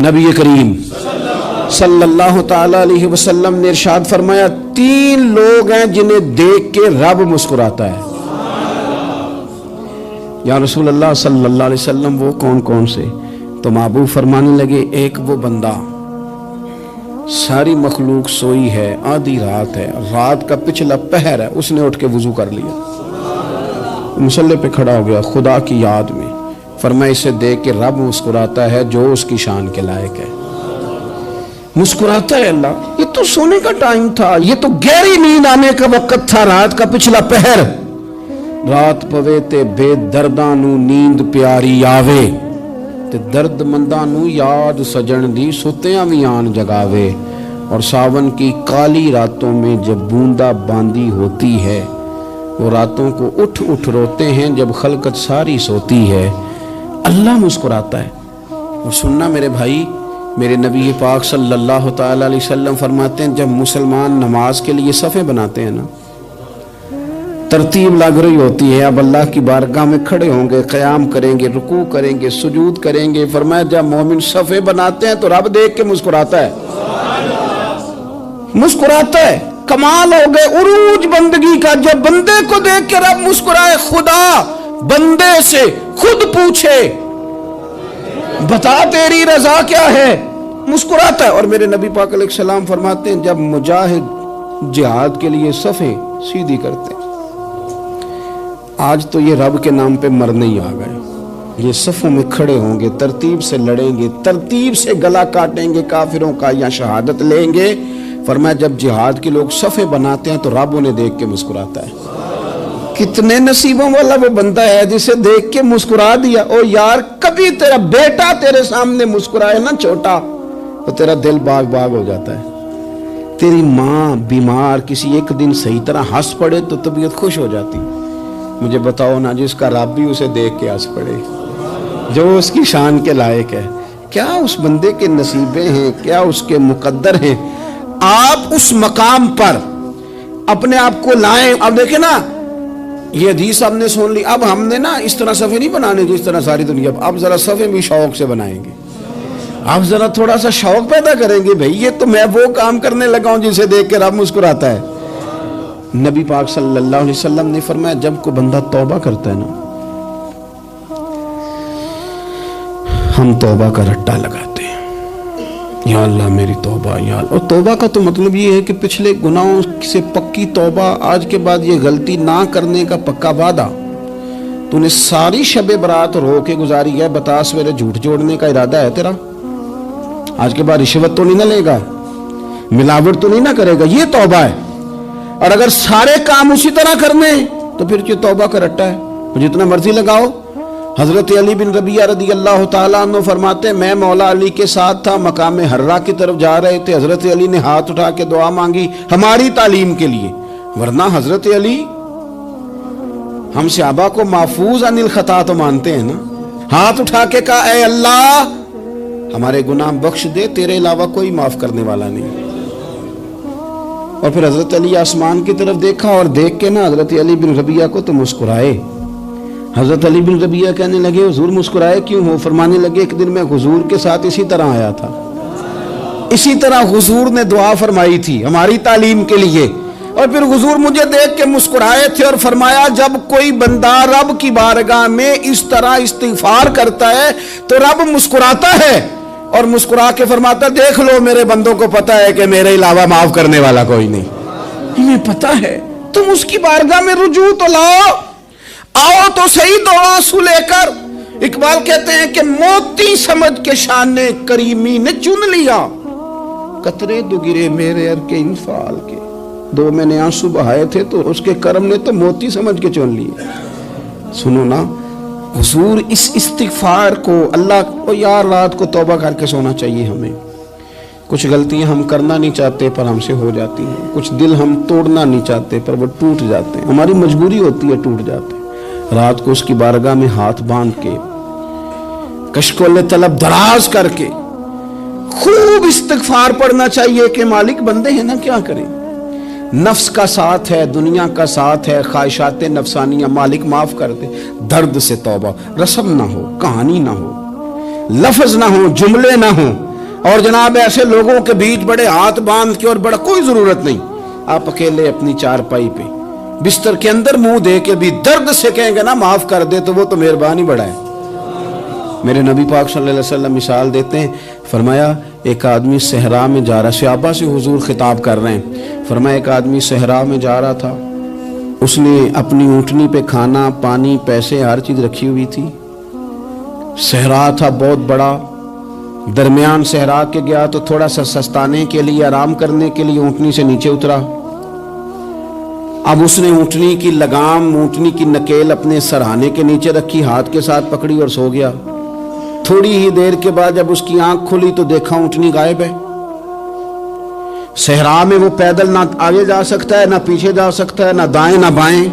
نبی کریم صلی اللہ تعالی علیہ وسلم نے ارشاد فرمایا 3 لوگ ہیں جنہیں دیکھ کے رب مسکراتا ہے۔ یا رسول اللہ صلی اللہ علیہ وسلم وہ کون کون سے؟ تو محبوب فرمانے لگے ایک وہ بندہ ساری مخلوق سوئی ہے، آدھی رات ہے، رات کا پچھلا پہر ہے، اس نے اٹھ کے وضو کر لیا، مصلی پہ کھڑا ہو گیا خدا کی یاد میں، فرمایا اسے دیکھ کے رب مسکراتا ہے جو اس کی شان کے لائق ہے۔ مسکراتا ہے اللہ۔ یہ تو سونے کا ٹائم تھا، یہ تو گہری نیند آنے کا وقت تھا، رات کا پچھلا پہر۔ رات پوے تے بے درداں نو نیند پیاری آوے تے درد منداں نو یاد سجن دی ستیاں وی آن جگاوے، اور ساون کی کالی راتوں میں جب بوندا باندی ہوتی ہے وہ راتوں کو اٹھ اٹھ روتے ہیں جب خلقت ساری سوتی ہے۔ اللہ مسکراتا ہے۔ اور سننا میرے بھائی، میرے نبی پاک صلی اللہ تعالی علیہ وسلم فرماتے ہیں جب مسلمان نماز کے لیے صفیں بناتے ہیں نا، ترتیب لگ رہی ہوتی ہے، اب اللہ کی بارگاہ میں کھڑے ہوں گے، قیام کریں گے، رکوع کریں گے، سجود کریں گے، فرمایا جب مومن صفیں بناتے ہیں تو رب دیکھ کے مسکراتا ہے، مسکراتا ہے۔ کمال ہو گئے عروج بندگی کا، جب بندے کو دیکھ کے رب مسکرائے، خدا بندے سے خود پوچھے بتا تیری رضا کیا ہے، مسکراتا ہے۔ اور میرے نبی پاک علیہ السلام فرماتے ہیں جب مجاہد جہاد کے لیے صفیں سیدھی کرتے ہیں، آج تو یہ رب کے نام پہ مرنے ہی آ گئے، یہ صفوں میں کھڑے ہوں گے، ترتیب سے لڑیں گے، ترتیب سے گلا کاٹیں گے کافروں کا یا شہادت لیں گے۔ فرمایا جب جہاد کے لوگ صفیں بناتے ہیں تو رب انہیں دیکھ کے مسکراتا ہے۔ کتنے نصیبوں والا وہ بندہ ہے جسے دیکھ کے مسکرا دیا۔ او یار کبھی تیرا بیٹا تیرے سامنے مسکرائے نا چھوٹا تو تیرا دل باغ باغ ہو جاتا ہے۔ تیری ماں بیمار کسی ایک دن صحیح طرح ہنس پڑے تو طبیعت خوش ہو جاتی۔ مجھے بتاؤ نا جس کا رب بھی اسے دیکھ کے ہنس پڑے، جو اس کی شان کے لائق ہے، کیا اس بندے کے نصیبیں ہیں، کیا اس کے مقدر ہیں۔ آپ اس مقام پر اپنے آپ کو لائیں۔ اب دیکھیں نا یہ حدیث ہم نے سن لی، اب ہم نے نا اس طرح صفحے نہیں بنانے جس طرح ساری دنیا، اب ذرا صفحے بھی شوق سے بنائیں گے، اب ذرا تھوڑا سا شوق پیدا کریں گے۔ بھئی یہ تو میں وہ کام کرنے لگا ہوں جسے دیکھ کے رب مسکراتا ہے۔ نبی پاک صلی اللہ علیہ وسلم نے فرمایا جب کوئی بندہ توبہ کرتا ہے نا، ہم توبہ کا رٹا لگاتے ہیں، یا اللہ میری توبہ یا اللہ۔ اور توبہ کا تو مطلب یہ ہے کہ پچھلے گناہوں سے پکی توبہ، آج کے بعد یہ غلطی نہ کرنے کا پکا وعدہ۔ تو نے ساری شب برات رو کے گزاری ہے، بتا سویرے جھوٹ جوڑنے کا ارادہ ہے تیرا؟ آج کے بعد رشوت تو نہیں نہ لے گا، ملاوٹ تو نہیں نہ کرے گا، یہ توبہ ہے۔ اور اگر سارے کام اسی طرح کرنے تو پھر یہ توبہ کا رٹا ہے، جتنا مرضی لگاؤ۔ حضرت علی بن ربیعہ رضی اللہ تعالیٰ عنہ فرماتے ہیں میں مولا علی کے ساتھ تھا، مقام حرہ کی طرف جا رہے تھے، حضرت علی نے ہاتھ اٹھا کے دعا مانگی ہماری تعلیم کے لیے، ورنہ حضرت علی ہم صحابہ کو محفوظ عن الخطا تو مانتے ہیں نا۔ ہاتھ اٹھا کے کہا اے اللہ ہمارے گناہ بخش دے، تیرے علاوہ کوئی معاف کرنے والا نہیں۔ اور پھر حضرت علی آسمان کی طرف دیکھا اور دیکھ کے نا حضرت علی بن ربیعہ کو تو مسکرائے۔ حضرت علی بن ربیعہ کہنے لگے حضور مسکرائے کیوں ہو؟ فرمانے لگے ایک دن میں حضور کے ساتھ اسی طرح آیا تھا، اسی طرح حضور نے دعا فرمائی تھی ہماری تعلیم کے لیے، اور پھر حضور مجھے دیکھ کے مسکرائے تھے اور فرمایا جب کوئی بندہ رب کی بارگاہ میں اس طرح استغفار کرتا ہے تو رب مسکراتا ہے، اور مسکرا کے فرماتا دیکھ لو میرے بندوں کو پتا ہے کہ میرے علاوہ معاف کرنے والا کوئی نہیں، انہیں پتا ہے، تم اس کی بارگاہ میں رجوع تو لاؤ، آؤ تو صحیح دو آنسو لے کر۔ اقبال کہتے ہیں کہ موتی سمجھ کے شان کریمی نے چن لیا، قطرے دو گرے میرے ار کے انفعال کے، دو میں نے آنسو بہائے تھے تو اس کے کرم نے تو موتی سمجھ کے چن لیے۔ سنو نا حضور اس استغفار کو اللہ کو یار رات کو توبہ کر کے سونا چاہیے ہمیں۔ کچھ غلطیاں ہم کرنا نہیں چاہتے پر ہم سے ہو جاتی ہیں، کچھ دل ہم توڑنا نہیں چاہتے پر وہ ٹوٹ جاتے ہیں، ہماری مجبوری ہوتی ہے ٹوٹ جاتے ہیں۔ رات کو اس کی بارگاہ میں ہاتھ باندھ کے کشکول طلب دراز کر کے خوب استغفار پڑھنا چاہیے کہ مالک بندے ہیں نا کیا کریں، نفس کا ساتھ ہے، دنیا کا ساتھ ہے، خواہشات نفسانیہ، مالک معاف کر دے۔ درد سے توبہ، رسم نہ ہو، کہانی نہ ہو، لفظ نہ ہو، جملے نہ ہو، اور جناب ایسے لوگوں کے بیچ بڑے ہاتھ باندھ کے اور بڑا کوئی ضرورت نہیں. آپ اکیلے اپنی چارپائی پہ بستر کے اندر منہ دے کے بھی درد سے کہیں گے نا معاف کر دے تو وہ تو مہربانی بڑا ہے. میرے نبی پاک صلی اللہ علیہ وسلم مثال دیتے ہیں, فرمایا ایک آدمی صحرا میں جا رہا, صحابہ سے حضور خطاب کر رہے ہیں, فرمایا ایک آدمی صحرا میں جا رہا تھا, اس نے اپنی اونٹنی پہ کھانا پانی پیسے ہر چیز رکھی ہوئی تھی. صحرا تھا بہت بڑا, درمیان صحرا کے گیا تو تھوڑا سا سستانے کے لیے آرام کرنے کے لیے اونٹنی سے نیچے اترا. اب اس نے اونٹنی کی لگام اونٹنی کی نکیل اپنے سرہانے کے نیچے رکھی, ہاتھ کے ساتھ پکڑی اور سو گیا. تھوڑی ہی دیر کے بعد جب اس کی آنکھ کھلی تو دیکھا اونٹنی غائب ہے. صحرا میں وہ پیدل نہ آگے جا سکتا ہے نہ پیچھے جا سکتا ہے, نہ دائیں نہ بائیں,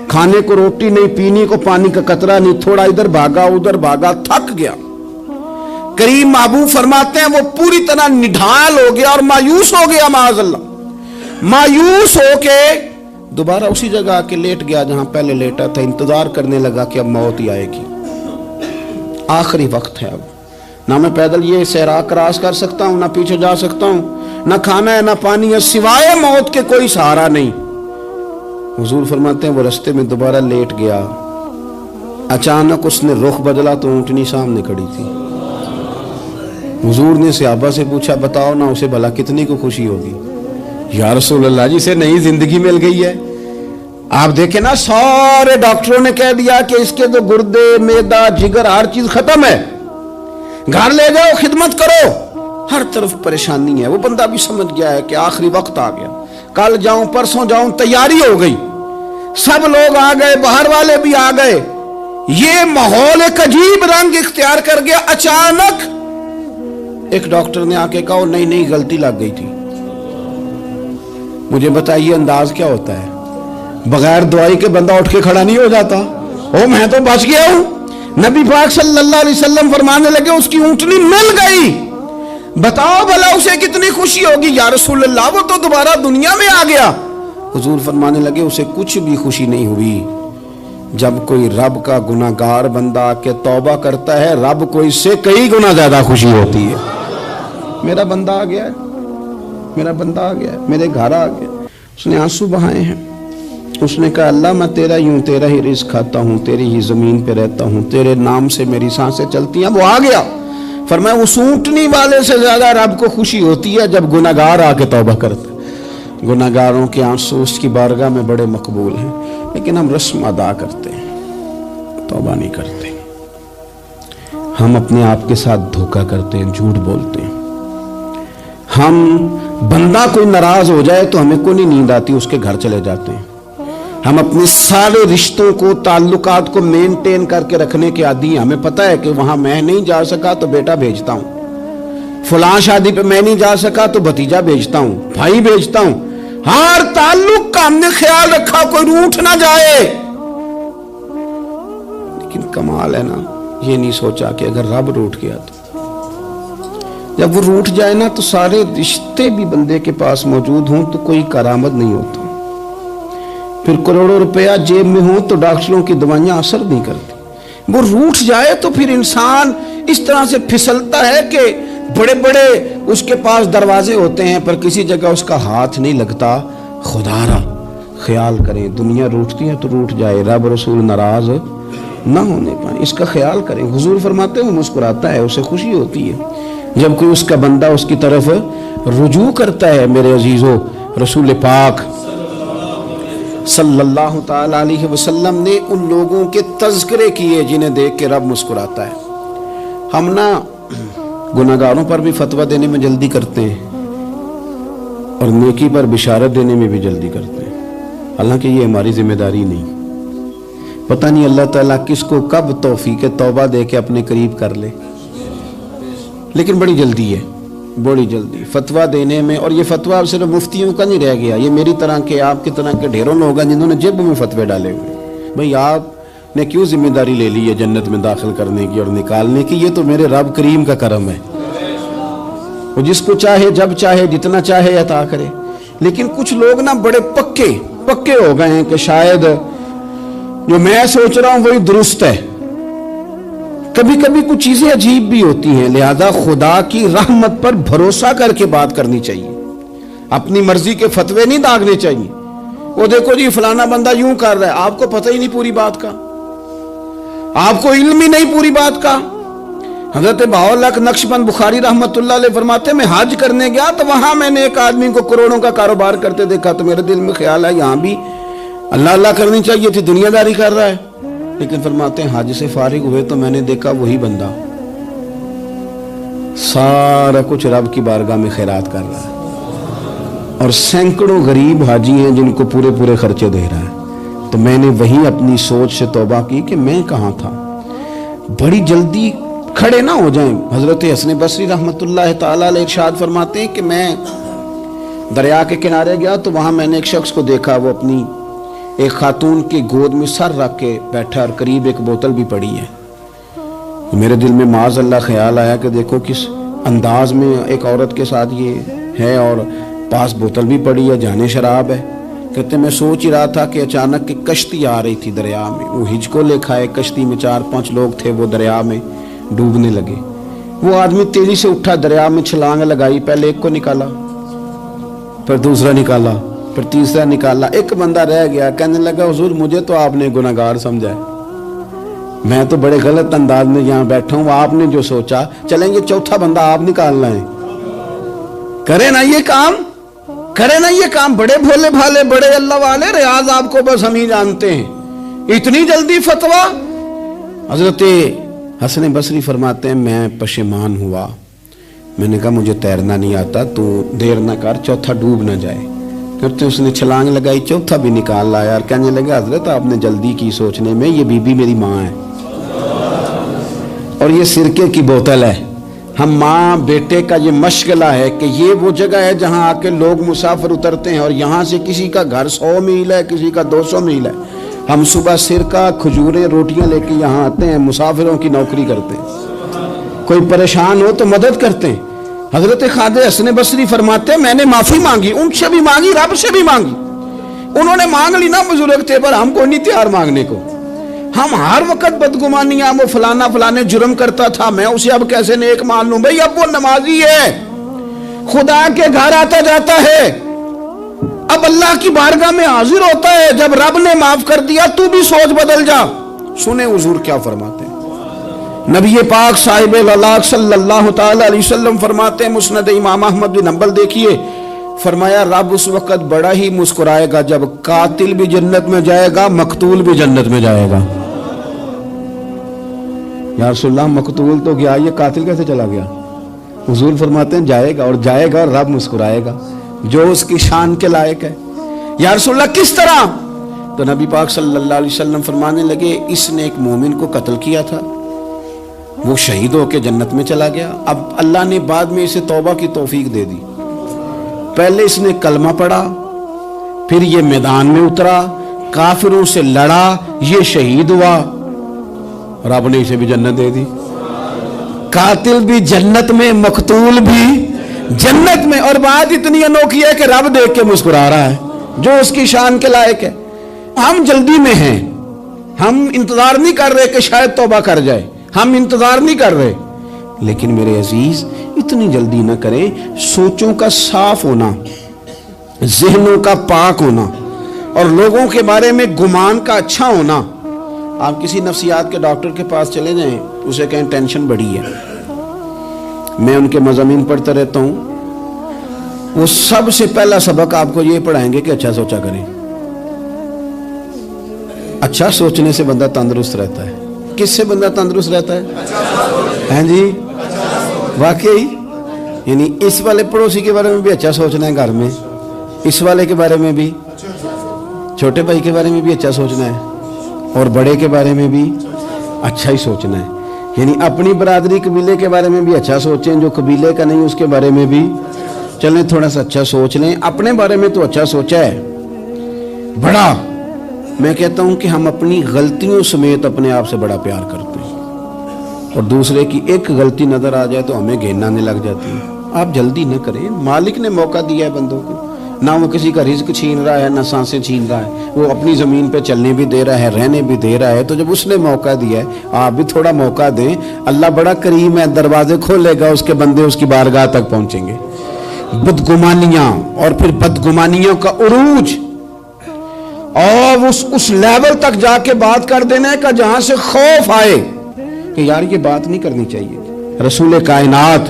کھانے کو روٹی نہیں, پینے کو پانی کا قطرہ نہیں, تھوڑا ادھر بھاگا ادھر بھاگا, تھک گیا. کریم محبوب فرماتے ہیں وہ پوری طرح نڈھال ہو گیا اور مایوس ہو گیا, معاذ اللہ, مایوس ہو کے دوبارہ اسی جگہ آ کے لیٹ گیا جہاں پہلے لیٹا تھا. انتظار کرنے لگا کہ اب موت ہی آئے گی, آخری وقت ہے, اب نہ میں پیدل یہ صحرا کراس کر سکتا ہوں, نہ پیچھے جا سکتا ہوں, نہ کھانا ہے نہ پانی ہے, سوائے موت کے کوئی سہارا نہیں. حضور فرماتے ہیں وہ رستے میں دوبارہ لیٹ گیا. اچانک اس نے رخ بدلا تو اونٹنی سامنے کھڑی تھی. حضور نے صحابہ سے پوچھا بتاؤ نا اسے بھلا کتنی کو خوشی ہوگی. یا رسول اللہ جسے نئی زندگی مل گئی ہے. آپ دیکھیں نا سارے ڈاکٹروں نے کہہ دیا کہ اس کے تو گردے معدہ جگر ہر چیز ختم ہے, گھر لے جاؤ خدمت کرو, ہر طرف پریشانی ہے. وہ بندہ بھی سمجھ گیا ہے کہ آخری وقت آ گیا, کل جاؤں پرسوں جاؤں, تیاری ہو گئی, سب لوگ آ گئے, باہر والے بھی آ گئے. یہ ماحول ایک عجیب رنگ اختیار کر گیا. اچانک ایک ڈاکٹر نے آ کے کہا نہیں غلطی لگ گئی تھی. مجھے بتائیے انداز کیا ہوتا ہے؟ بغیر دوائی کے بندہ اٹھ کے کھڑا نہیں ہو جاتا. میں تو بچ گیا ہوں. نبی پاک صلی اللہ علیہ وسلم فرمانے لگے اس کی اونٹنی مل گئی, بتاؤ بھلا اسے کتنی خوشی ہوگی. یا رسول اللہ وہ تو دوبارہ دنیا میں آ گیا. حضور فرمانے لگے اسے کچھ بھی خوشی نہیں ہوئی. جب کوئی رب کا گناہگار بندہ آ کے توبہ کرتا ہے, رب کو اس سے کئی گنا زیادہ خوشی ہوتی ہے. میرا بندہ آ گیا ہے, میرا بندہ آ گیا ہے, میرے گھر آ گیا. اس نے آنسو بہائے ہیں. اس نے کہا اللہ میں تیرا ہی ہوں, تیرا ہی رزق کھاتا ہوں, تیری ہی زمین پہ رہتا ہوں, تیرے نام سے میری سانسیں چلتی ہیں. وہ آ گیا. فرمایا اس اونٹنی والے سے زیادہ رب کو خوشی ہوتی ہے جب گناہگار آ کے توبہ کرتا ہے. گناہگاروں کے آنسو اس کی بارگاہ میں بڑے مقبول ہیں, لیکن ہم رسم ادا کرتے ہیں, توبہ نہیں کرتے. ہم اپنے آپ کے ساتھ دھوکہ کرتے ہیں, جھوٹ بولتے ہیں. ہم بندہ کوئی ناراض ہو جائے تو ہمیں کوئی نہیں نیند آتی, اس کے گھر چلے جاتے ہیں. ہم اپنے سارے رشتوں کو تعلقات کو مینٹین کر کے رکھنے کے عادی ہیں. ہمیں پتہ ہے کہ وہاں میں نہیں جا سکا تو بیٹا بھیجتا ہوں, فلاں شادی پہ میں نہیں جا سکا تو بھتیجا بھیجتا ہوں, بھائی بھیجتا ہوں. ہر تعلق کا ہم نے خیال رکھا کوئی روٹھ نہ جائے. لیکن کمال ہے نا, یہ نہیں سوچا کہ اگر رب روٹھ گیا تو جب وہ روٹھ جائے نا تو سارے رشتے بھی بندے کے پاس موجود ہوں تو کوئی کرامت نہیں ہوتا. پھر کروڑوں روپیہ جیب میں ہوں تو ڈاکٹروں کی دوائیاں اثر نہیں کرتی. وہ روٹھ جائے تو پھر انسان اس طرح سے پھسلتا ہے کہ بڑے بڑے اس کے پاس دروازے ہوتے ہیں پر کسی جگہ اس کا ہاتھ نہیں لگتا. خدا را خیال کریں, دنیا روٹتی ہے تو روٹھ جائے, رب رسول ناراض نہ ہونے پائیں, اس کا خیال کریں. حضور فرماتے ہیں وہ مسکراتا ہے, اسے خوشی ہوتی ہے جب کوئی اس کا بندہ اس کی طرف رجوع کرتا ہے. میرے عزیزو, رسول پاک صلی اللہ تعالی علیہ وسلم نے ان لوگوں کے تذکرے کیے جنہیں دیکھ کے رب مسکراتا ہے. ہم نا گناہگاروں پر بھی فتویٰ دینے میں جلدی کرتے ہیں اور نیکی پر بشارت دینے میں بھی جلدی کرتے ہیں, حالانکہ یہ ہماری ذمہ داری نہیں. پتہ نہیں اللہ تعالیٰ کس کو کب توفیق توبہ دے کے اپنے قریب کر لے, لیکن بڑی جلدی ہے, بڑی جلدی فتویٰ دینے میں. اور یہ فتویٰ صرف مفتیوں کا نہیں رہ گیا, یہ میری طرح کے آپ کی طرح کے ڈھیروں لوگ ہیں جنہوں نے جیب میں فتوے ڈالے ہوئے. بھئی آپ نے کیوں ذمہ داری لے لی ہے جنت میں داخل کرنے کی اور نکالنے کی؟ یہ تو میرے رب کریم کا کرم ہے, وہ جس کو چاہے جب چاہے جتنا چاہے عطا کرے. لیکن کچھ لوگ نا بڑے پکے ہو گئے ہیں کہ شاید جو میں سوچ رہا ہوں وہی درست ہے. کبھی کبھی کچھ چیزیں عجیب بھی ہوتی ہیں، لہذا خدا کی رحمت پر بھروسہ کر کے بات کرنی چاہیے، اپنی مرضی کے فتوے نہیں داغنے چاہیے۔ وہ دیکھو جی فلانا بندہ یوں کر رہا ہے، آپ کو پتہ ہی نہیں پوری بات کا، آپ کو علم ہی نہیں پوری بات کا۔ حضرت بہاءاللہ نقشبند بخاری رحمت اللہ علیہ فرماتے ہیں میں حج کرنے گیا تو وہاں میں نے ایک آدمی کو کروڑوں کا کاروبار کرتے دیکھا، تو میرے دل میں خیال ہے یہاں بھی اللہ اللہ کرنی چاہیے تھی، دنیا داری کر رہا ہے۔ لیکن فرماتے ہیں حج سے فارغ ہوئے تو میں نے دیکھا وہی بندہ سارا کچھ رب کی بارگاہ میں خیرات کر رہا ہے، اور سینکڑوں غریب حاجی ہیں جن کو پورے پورے خرچے دے رہا ہے۔ تو میں نے وہی اپنی سوچ سے توبہ کی کہ میں کہاں تھا۔ بڑی جلدی کھڑے نہ ہو جائیں۔ حضرت حسن بصری رحمت اللہ تعالیٰ علیہ ارشاد فرماتے ہیں کہ میں دریا کے کنارے گیا تو وہاں میں نے ایک شخص کو دیکھا، وہ اپنی ایک خاتون کی گود میں سر رکھ کے بیٹھا اور قریب ایک بوتل بھی پڑی ہے۔ میرے دل میں معاذ اللہ خیال آیا کہ دیکھو کس انداز میں ایک عورت کے ساتھ یہ ہے، اور پاس بوتل بھی پڑی ہے، جانے شراب ہے۔ کہتے میں سوچ ہی رہا تھا کہ اچانک ایک کشتی آ رہی تھی دریا میں، وہ ہج کو لے کھائے، کشتی میں 4-5 لوگ تھے، وہ دریا میں ڈوبنے لگے۔ وہ آدمی تیزی سے اٹھا، دریا میں چھلانگ لگائی، پہلے ایک کو نکالا، پھر دوسرا نکالا، پھر تیسرا نکالا، ایک بندہ رہ گیا۔ کہنے لگا حضور مجھے تو آپ نے گناہگار سمجھا ہے، میں تو بڑے غلط انداز میں یہاں بیٹھا ہوں، آپ نے جو سوچا چلیں گے چوتھا بندہ آپ نکالنا ہے، کرے نا یہ کام، کرے نا یہ کام۔ بڑے بھولے بھالے، بڑے اللہ والے، ریاض آپ کو بس ہم ہی جانتے ہیں، اتنی جلدی فتویٰ۔ حضرت حسن بصری فرماتے ہیں میں پشیمان ہوا، میں نے کہا مجھے تیرنا نہیں آتا، تو دیر نہ کر، چوتھا ڈوب نہ جائے۔ کرتے اس نے چھلانگ لگائی، چوتھا بھی نکال لایا، اور کہنے لگا حضرت آپ نے جلدی کی سوچنے میں، یہ بی بی میری ماں ہے اور یہ سرکے کی بوتل ہے۔ ہم ماں بیٹے کا یہ مشغلہ ہے کہ یہ وہ جگہ ہے جہاں آ کے لوگ مسافر اترتے ہیں، اور یہاں سے کسی کا گھر 100 میل ہے، کسی کا 200 میل ہے۔ ہم صبح سرکہ، کھجوریں، روٹیاں لے کے یہاں آتے ہیں، مسافروں کی نوکری کرتے ہیں، کوئی پریشان ہو تو مدد کرتے ہیں۔ حضرت خواجہ حسن بصری فرماتے ہیں میں نے معافی مانگی، ان سے بھی مانگی، رب سے بھی مانگی۔ انہوں نے مانگ لی نا بزرگ تھے، پر ہم کو نہیں تیار مانگنے کو۔ ہم ہر وقت بدگمانیاں، وہ فلانا فلانے جرم کرتا تھا، میں اسے اب کیسے نیک مان لوں؟ بھئی اب وہ نمازی ہے، خدا کے گھر آتا جاتا ہے، اب اللہ کی بارگاہ میں حاضر ہوتا ہے، جب رب نے معاف کر دیا تو بھی سوچ بدل جا۔ سنیں حضور کیا فرماتے ہیں۔ نبی پاک صاحب اللہ صلی اللہ تعالی علیہ وسلم فرماتے ہیں، مسند امام احمد بن حنبل دیکھیے، فرمایا رب اس وقت بڑا ہی مسکرائے گا جب قاتل بھی جنت میں جائے گا، مقتول بھی جنت میں جائے گا۔ یا رسول اللہ مقتول تو گیا، یہ قاتل کیسے چلا گیا؟ حضور فرماتے ہیں جائے گا، اور جائے گا اور رب مسکرائے گا، جو اس کی شان کے لائق ہے۔ یا رسول اللہ کس طرح؟ تو نبی پاک صلی اللہ علیہ وسلم فرمانے لگے اس نے ایک مومن کو قتل کیا تھا، وہ شہید ہو کے جنت میں چلا گیا، اب اللہ نے بعد میں اسے توبہ کی توفیق دے دی۔ پہلے اس نے کلمہ پڑھا، پھر یہ میدان میں اترا، کافروں سے لڑا، یہ شہید ہوا، رب نے اسے بھی جنت دے دی۔ قاتل بھی جنت میں، مقتول بھی جنت میں، اور بات اتنی انوکھی ہے کہ رب دیکھ کے مسکرا رہا ہے، جو اس کی شان کے لائق ہے۔ ہم جلدی میں ہیں، ہم انتظار نہیں کر رہے کہ شاید توبہ کر جائے، ہم انتظار نہیں کر رہے، لیکن میرے عزیز اتنی جلدی نہ کریں۔ سوچوں کا صاف ہونا، ذہنوں کا پاک ہونا، اور لوگوں کے بارے میں گمان کا اچھا ہونا۔ آپ کسی نفسیات کے ڈاکٹر کے پاس چلے جائیں، اسے کہیں ٹینشن بڑی ہے، میں ان کے مضامین پڑھتا رہتا ہوں، وہ سب سے پہلا سبق آپ کو یہ پڑھائیں گے کہ اچھا سوچا کریں۔ اچھا سوچنے سے بندہ تندرست رہتا ہے۔ کس سے بندہ تندرست رہتا ہے؟ ہیں جی واقعی، یعنی اس والے پڑوسی کے بارے میں بھی اچھا سوچنا ہے، گھر میں اس والے کے بارے میں بھی، چھوٹے بھائی کے بارے میں بھی اچھا سوچنا ہے، اور بڑے کے بارے میں بھی اچھا ہی سوچنا ہے۔ یعنی اپنی برادری قبیلے کے بارے میں بھی اچھا سوچیں، جو قبیلے کا نہیں اس کے بارے میں بھی چلیں تھوڑا سا اچھا سوچ لیں۔ اپنے بارے میں تو اچھا سوچا ہے بڑا، میں کہتا ہوں کہ ہم اپنی غلطیوں سمیت اپنے آپ سے بڑا پیار کرتے ہیں، اور دوسرے کی ایک غلطی نظر آ جائے تو ہمیں گھن آنے لگ جاتی ہے۔ آپ جلدی نہ کریں، مالک نے موقع دیا ہے بندوں کو، نہ وہ کسی کا رزق چھین رہا ہے، نہ سانسیں چھین رہا ہے، وہ اپنی زمین پہ چلنے بھی دے رہا ہے، رہنے بھی دے رہا ہے۔ تو جب اس نے موقع دیا ہے، آپ بھی تھوڑا موقع دیں، اللہ بڑا کریم ہے، دروازے کھولے گا، اس کے بندے اس کی بارگاہ تک پہنچیں گے۔ بدگمانیاں اور پھر بدگمانیوں کا عروج اور اس لیول تک جا کے بات کر دینے کا جہاں سے خوف آئے کہ یار یہ بات نہیں کرنی چاہیے۔ رسول کائنات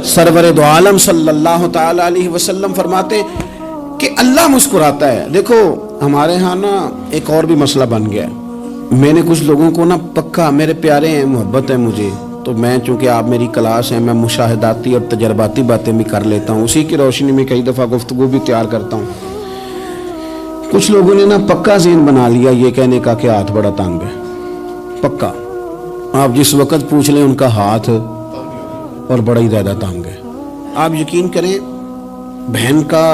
سرور دو عالم صلی اللہ تعالی علیہ وسلم فرماتے کہ اللہ مسکراتا ہے۔ دیکھو ہمارے ہاں نا ایک اور بھی مسئلہ بن گیا ہے، میں نے کچھ لوگوں کو نا پکا، میرے پیارے ہیں، محبت ہے مجھے، تو میں چونکہ آپ میری کلاس ہیں، میں مشاہداتی اور تجرباتی باتیں بھی کر لیتا ہوں، اسی کی روشنی میں کئی دفعہ گفتگو بھی تیار کرتا ہوں۔ کچھ لوگوں نے نا پکا ذہن بنا لیا یہ کہنے کا کہ ہاتھ بڑا تنگ ہے، پکا، آپ جس وقت پوچھ لیں ان کا ہاتھ اور بڑا ہی زیادہ تنگ ہے۔ آپ یقین کریں بہن کا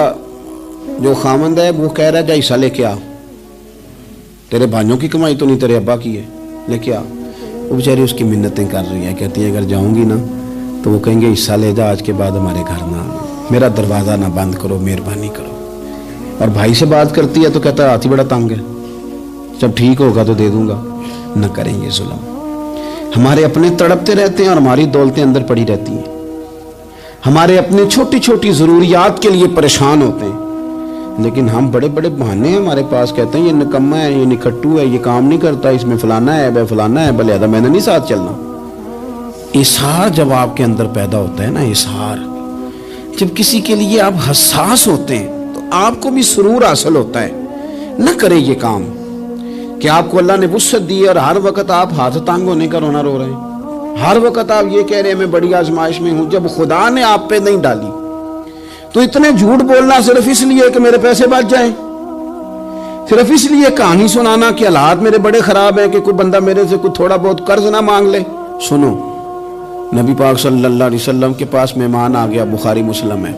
جو خامند ہے وہ کہہ رہا ہے جا حصہ لے کے آ، تیرے بھائیوں کی کمائی تو نہیں تیرے ابا کی ہے، لے کے آ۔ وہ بیچاری اس کی منتیں کر رہی ہے، کہتی ہے اگر جاؤں گی نا تو وہ کہیں گے حصہ لے جا، آج کے بعد ہمارے گھر نہ آنا، میرا دروازہ نہ بند کرو، مہربانی کرو۔ اور بھائی سے بات کرتی ہے تو کہتا ہے ہاتھ ہی بڑا تنگ ہے، جب ٹھیک ہوگا تو دے دوں گا۔ نہ کریں یہ ظلم، ہمارے اپنے تڑپتے رہتے ہیں اور ہماری دولتیں اندر پڑی رہتی ہیں، ہمارے اپنے چھوٹی چھوٹی ضروریات کے لیے پریشان ہوتے ہیں، لیکن ہم بڑے بڑے بہانے ہیں ہمارے پاس، کہتے ہیں یہ نکما ہے، یہ نکھٹو ہے، یہ کام نہیں کرتا، اس میں فلانا ہے، بے فلانا ہے، بلے میں نے نہیں ساتھ چلنا۔ اظہار جب آپ کے اندر پیدا ہوتا ہے نا، اظہار جب کسی کے لیے آپ حساس ہوتے ہیں تو آپ کو بھی سرور حاصل ہوتا ہے۔ نہ کریں یہ کام کہ آپ کو اللہ نے وسعت دی اور ہر وقت آپ ہاتھ تانگ ہونے کا رونا رو رہے ہیں، ہر وقت آپ یہ کہہ رہے ہیں میں بڑی آزمائش میں ہوں، جب خدا نے آپ پہ نہیں ڈالی تو اتنے جھوٹ بولنا صرف اس لیے کہ میرے پیسے بچ جائیں، صرف اس لیے کہانی سنانا کہ حالات میرے بڑے خراب ہیں کہ کوئی بندہ میرے سے کوئی تھوڑا بہت قرض نہ مانگ لے۔ سنو، نبی پاک صلی اللہ علیہ وسلم کے پاس مہمان آ گیا، بخاری مسلم ہے،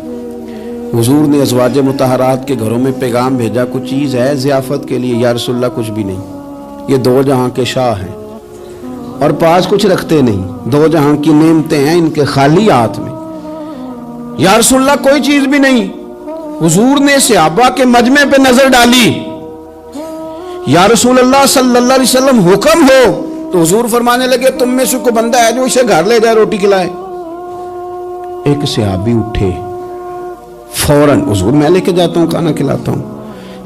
حضور نے ازواج مطہرات کے گھروں میں پیغام بھیجا کچھ چیز ہے ضیافت کے لیے، یا رسول اللہ کچھ بھی نہیں، یہ دو جہاں کے شاہ ہیں اور پاس کچھ رکھتے نہیں، دو جہاں کی نعمتیں ہیں ان کے خالی ہاتھ میں، یا رسول اللہ کوئی چیز بھی نہیں۔ حضور نے صحابہ کے مجمع پہ نظر ڈالی، یا رسول اللہ صلی اللہ علیہ وسلم حکم ہو، تو حضور فرمانے لگے تم میں سے کوئی بندہ ہے جو اسے گھر لے جائے روٹی کھلائے۔ ایک صحابی اٹھے فوراً، حضور میں لے کے جاتا ہوں کھانا کھلاتا ہوں،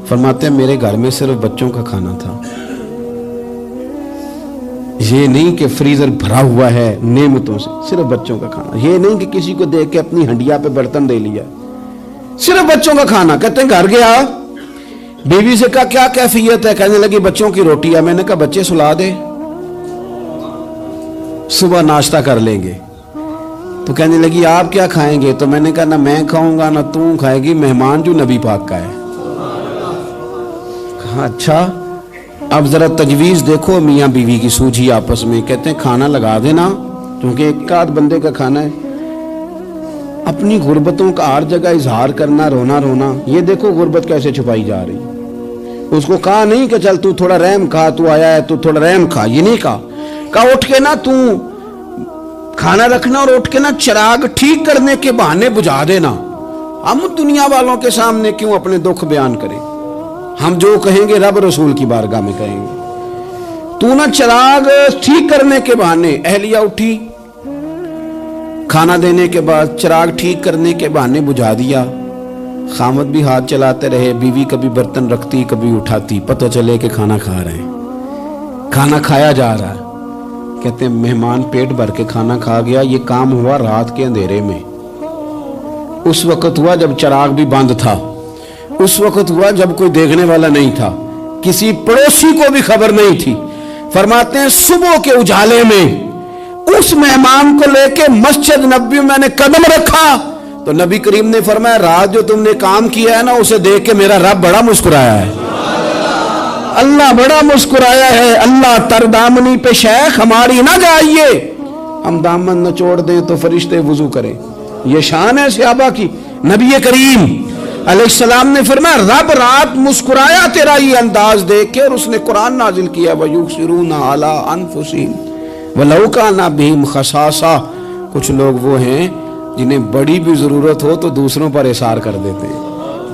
فرماتے ہیں میرے گھر میں صرف بچوں کا کھانا تھا، یہ نہیں کہ فریزر بھرا ہوا ہے نعمتوں سے، صرف بچوں کا کھانا، یہ نہیں کہ کسی کو دیکھ کے اپنی ہنڈیا پہ برتن دے لیا، صرف بچوں کا کھانا۔ کہتے ہیں گھر گیا، بیوی سے کہا کیا کیفیت ہے، کہنے لگی بچوں کی روٹی ہے۔ میں نے کہا بچے سلا دے، صبح ناشتہ کر لیں گے۔ تو کہنے لگی آپ کیا کھائیں گے؟ تو میں نے کہا نہ میں کھاؤں گا نہ تم کھائے گی، مہمان جو نبی پاک کا ہے۔ کہا اچھا، اب ذرا تجویز دیکھو میاں بیوی کی سوجھی آپس میں۔ کہتے ہیں کھانا لگا دینا، کیونکہ ایک آدھ بندے کا کھانا ہے۔ اپنی غربتوں کا ہر جگہ اظہار کرنا، رونا رونا، یہ دیکھو غربت کیسے چھپائی جا رہی۔ اس کو کہا نہیں کہ چل تو تھوڑا رحم کھا، تو آیا ہے تو تھوڑا رحم کھا، یہ نہیں کہا اٹھ کے نا تو کھانا رکھنا اور اٹھ کے نا چراغ ٹھیک کرنے کے بہانے بجھا دینا۔ ہم دنیا والوں کے سامنے کیوں اپنے دکھ بیان کریں؟ ہم جو کہیں گے رب رسول کی بارگاہ میں کہیں گے۔ تو نا چراغ ٹھیک کرنے کے بہانے، اہلیہ اٹھی، کھانا دینے کے بعد چراغ ٹھیک کرنے کے بہانے بجھا دیا۔ خامد بھی ہاتھ چلاتے رہے، بیوی کبھی برتن رکھتی کبھی اٹھاتی، پتہ چلے کہ کھانا کھا رہے ہیں، کھانا کھایا جا رہا ہے۔ کہتے ہیں مہمان پیٹ بھر کے کھانا کھا گیا۔ یہ کام ہوا رات کے اندھیرے میں، اس وقت ہوا جب چراغ بھی بند تھا، اس وقت ہوا جب کوئی دیکھنے والا نہیں تھا، کسی پڑوسی کو بھی خبر نہیں تھی۔ فرماتے ہیں صبح کے اجالے میں اس مہمان کو لے کے مسجد نبوی میں نے قدم رکھا تو نبی کریم نے فرمایا رات جو تم نے کام کیا ہے نا اسے دیکھ کے میرا رب بڑا مسکرایا ہے، اللہ بڑا مسکرایا ہے۔ اللہ تر دامنی پہ شیخ ہماری نہ جائیے، ہم دامن نہ چھوڑ دیں تو فرشتے وضو کریں۔ یہ شان ہے صحابہ کی۔ نبی کریم علیہ السلام نے فرمایا رب رات مسکرایا تیرا یہ انداز دیکھ کے، اور اس نے قرآن نازل کیا وَيُؤْثِرُونَ عَلَىٰ أَنفُسِهِمْ وَلَوْ كَانَ بِهِمْ خَصَاصَةٌ۔ کچھ لوگ وہ ہیں جنہیں بڑی بھی ضرورت ہو تو دوسروں پر اثار کر دیتے ہیں،